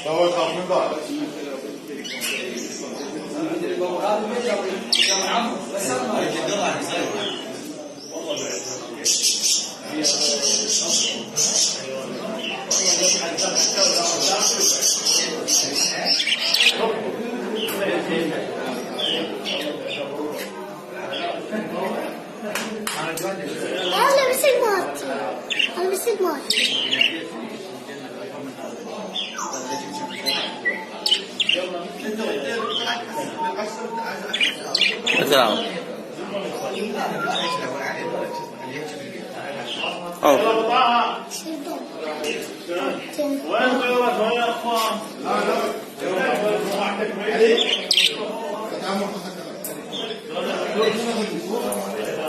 هو يخاف من بعض. أنا بسيب ماتي. أنا بسيب ماتي. السلام. أو. وين غيرت يا اخوان؟ لا